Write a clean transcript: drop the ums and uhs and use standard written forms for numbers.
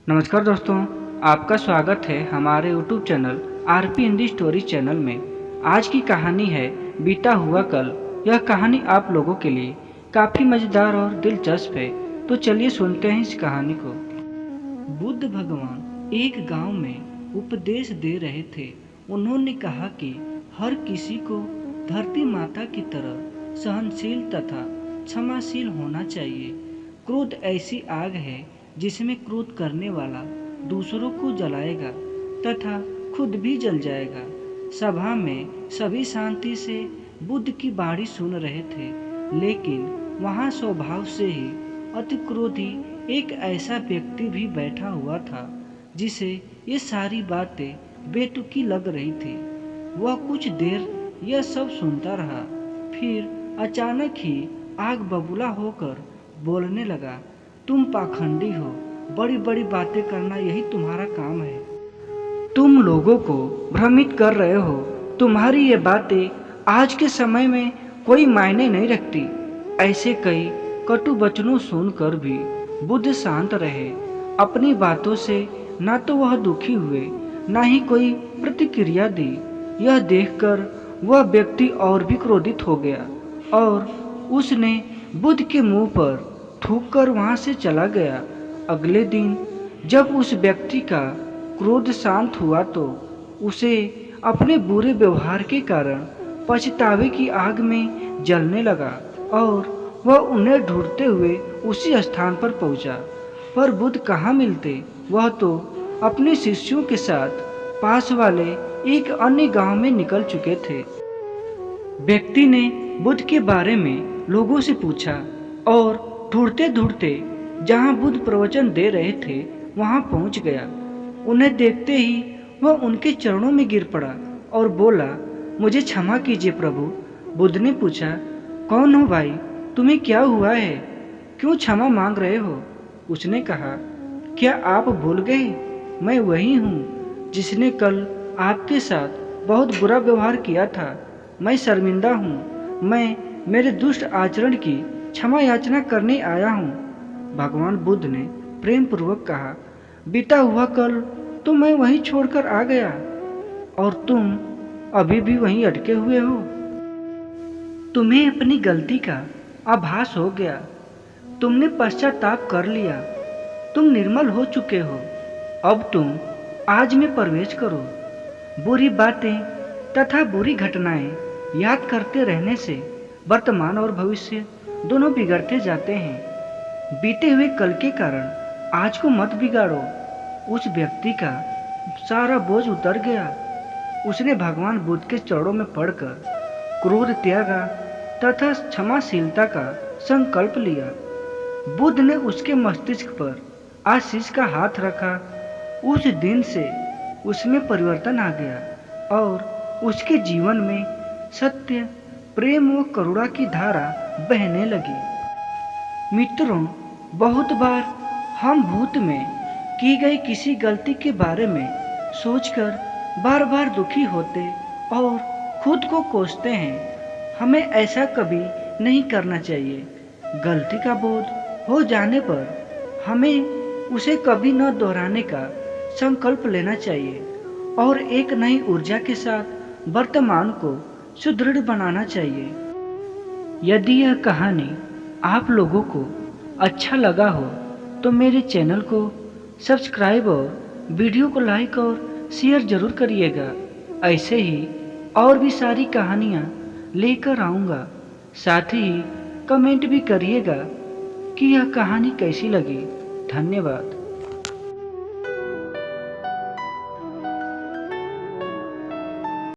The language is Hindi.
नमस्कार दोस्तों, आपका स्वागत है हमारे YouTube channel RP Hindi story channel में। आज की कहानी है बीता हुआ कल। यह कहानी आप लोगों के लिए काफ़ी मज़ेदार और दिलचस्प है, तो चलिए सुनते हैं इस कहानी को। बुद्ध भगवान एक गांव में उपदेश दे रहे थे। उन्होंने कहा कि हर किसी को धरती माता की तरह सहनशील तथा क्षमाशील होना चाहिए। क्रोध ऐसी आग है जिसमें क्रोध करने वाला दूसरों को जलाएगा तथा खुद भी जल जाएगा। सभा में सभी शांति से बुद्ध की बाणी सुन रहे थे, लेकिन वहाँ स्वभाव से ही अति क्रोधी एक ऐसा व्यक्ति भी बैठा हुआ था जिसे ये सारी बातें बेतुकी लग रही थी। वह कुछ देर यह सब सुनता रहा, फिर अचानक ही आग बबूला होकर बोलने लगा, तुम पाखंडी हो, बड़ी बड़ी बातें करना यही तुम्हारा काम है। तुम लोगों को भ्रमित कर रहे हो। तुम्हारी ये बातें आज के समय में कोई मायने नहीं रखती। ऐसे कई कटु वचनों सुनकर भी बुद्ध शांत रहे। अपनी बातों से ना तो वह दुखी हुए, ना ही कोई प्रतिक्रिया दी। यह देखकर वह व्यक्ति और भी क्रोधित हो गया और उसने बुद्ध के मुंह पर थूककर वहां से चला गया। अगले दिन जब उस व्यक्ति का क्रोध शांत हुआ तो उसे अपने बुरे व्यवहार के कारण पछतावे की आग में जलने लगा और वह उन्हें ढूंढते हुए उसी स्थान पर पहुंचा। पर बुद्ध कहाँ मिलते। वह तो अपने शिष्यों के साथ पास वाले एक अन्य गांव में निकल चुके थे। व्यक्ति ने बुद्ध के बारे में लोगों से पूछा और ढूंढते ढूंढते जहां बुद्ध प्रवचन दे रहे थे वहां पहुंच गया। उन्हें देखते ही वह उनके चरणों में गिर पड़ा और बोला, मुझे क्षमा कीजिए प्रभु। बुद्ध ने पूछा, कौन हो भाई, तुम्हें क्या हुआ है, क्यों क्षमा मांग रहे हो? उसने कहा, क्या आप भूल गए, मैं वही हूँ जिसने कल आपके साथ बहुत बुरा व्यवहार किया था। मैं शर्मिंदा हूँ। मैं मेरे दुष्ट आचरण की क्षमा याचना करने आया हूँ। भगवान बुद्ध ने प्रेम पूर्वक कहा, बीता हुआ कल तो मैं वहीं छोड़कर आ गया और तुम अभी भी वहीं अटके हुए हो। तुम्हें अपनी गलती का आभास हो गया। तुमने पश्चाताप कर लिया। तुम निर्मल हो चुके हो। अब तुम आज में प्रवेश करो। बुरी बातें तथा बुरी घटनाएं याद करते रहने से वर्तमान और भविष्य दोनों बिगड़ते जाते हैं। बीते हुए कल के कारण आज को मत बिगाड़ो। उस व्यक्ति का सारा बोझ उतर गया। उसने भगवान बुद्ध के चरणों में पड़कर क्रोध त्यागा तथा क्षमाशीलता का संकल्प लिया। बुद्ध ने उसके मस्तिष्क पर आशीष का हाथ रखा। उस दिन से उसमें परिवर्तन आ गया और उसके जीवन में सत्य, प्रेम व करुणा की धारा बहने लगी। मित्रों, बहुत बार हम भूत में की गई किसी गलती के बारे में सोचकर बार बार दुखी होते और खुद को कोसते हैं। हमें ऐसा कभी नहीं करना चाहिए। गलती का बोध हो जाने पर हमें उसे कभी न दोहराने का संकल्प लेना चाहिए और एक नई ऊर्जा के साथ वर्तमान को सुदृढ़ बनाना चाहिए। यदि यह कहानी आप लोगों को अच्छा लगा हो तो मेरे चैनल को सब्सक्राइब और वीडियो को लाइक और शेयर ज़रूर करिएगा। ऐसे ही और भी सारी कहानियाँ लेकर आऊँगा। साथ ही कमेंट भी करिएगा कि यह कहानी कैसी लगी। धन्यवाद।